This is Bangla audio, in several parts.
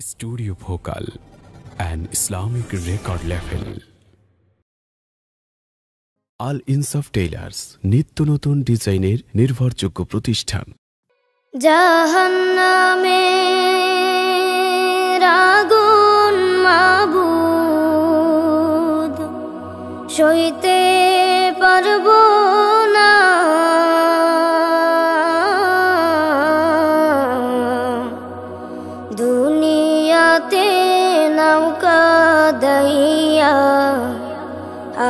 Studio Bhokal, an Islamic record label. আল ইনসাফ টেইলার্স নিত্য নতুন ডিজাইনের নির্ভরযোগ্য প্রতিষ্ঠান। জাহান্নামের আগুন মাবুদ সইতে পারবো না, দুনিয়াতে নৌকা দাইয়া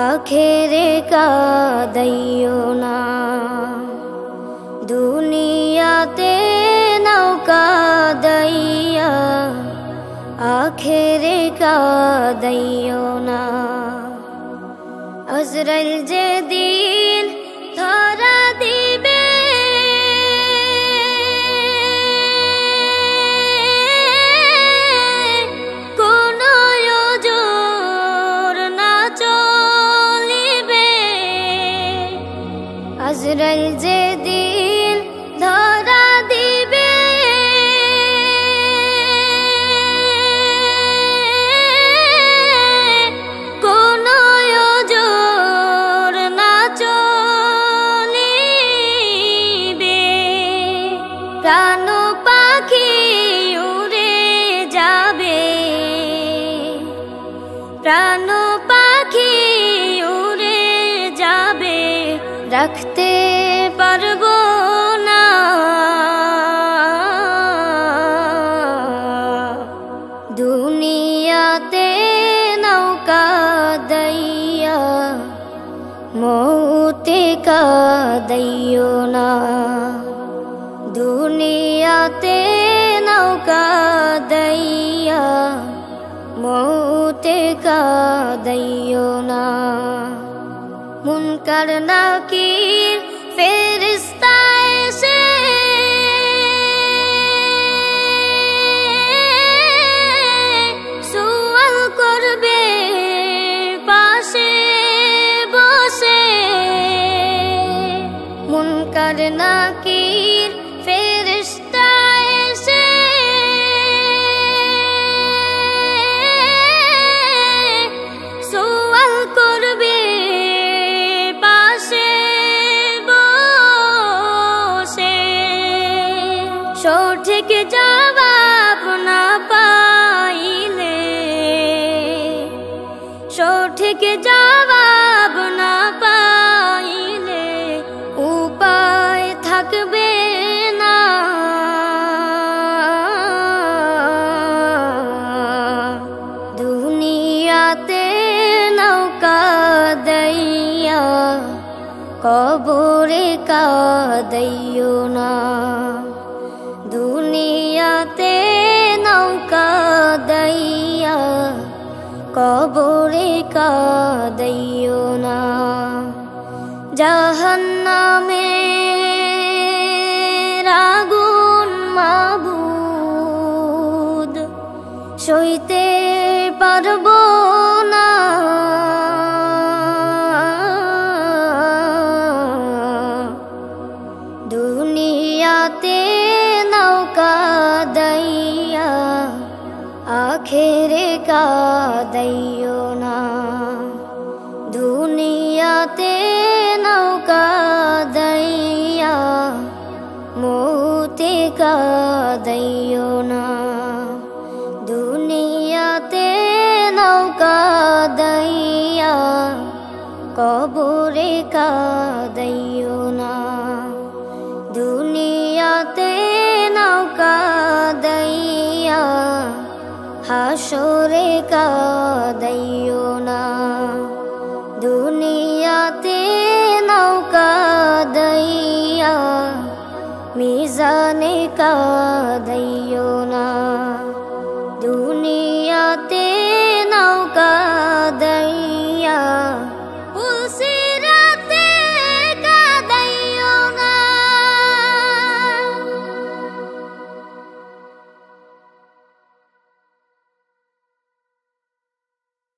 আখেরে কাদাইও না, দুনিয়াতে নৌকা দাইয়া আখেরে কাদাইও না। আজরাইল যেদিন ধরা দিবে কোনো ওজর না চলিবে, আজরাইল যেদিন ধরা দিবে কোনো ওজর না চলিবে, প্রাণ পাখি উড়ে যাবে, প্রাণ পাখি উড়ে যাবে, রাখতে পারবো না, দুনিয়াতে নৌকা দাইয়া মৌতে কাদাইও না, দুনিয়াতে নৌকা দাইয়া মৌতে কাদাইও না। মুনকার নাকির ফেরেশতা এসে সুয়াল করবে পাশে বসে, মুনকার নাকির ফেরেশতা এসে সুয়াল করবে পাশে বসে, সঠিক জবাব না পাইলে, সঠিক জবাব না পাইলে উপায় থাকবে না, দুনিয়াতে নৌকা দাইয়া কবরে কাদাইও না, দুনিয়াতে নৌকা দাইয়া কবরে কাদাইও না। জাহান্নামের আগুন মাবুদ সইতে পারবো না, দুনিয়াতে নৌকা দাইয়া আখেরে কাদাইও না, দুনিয়াতে নৌকা দাইয়া মৌতে কাদাইও না, দুনিয়াতে নৌকা দাইয়া কবরে কাদাইও না, দুনিয়াতে নৌকা দাইয়া হাসরে কাদাইও না, দুনিয়াতে নৌকা দাইয়া মিজানে কাদাইও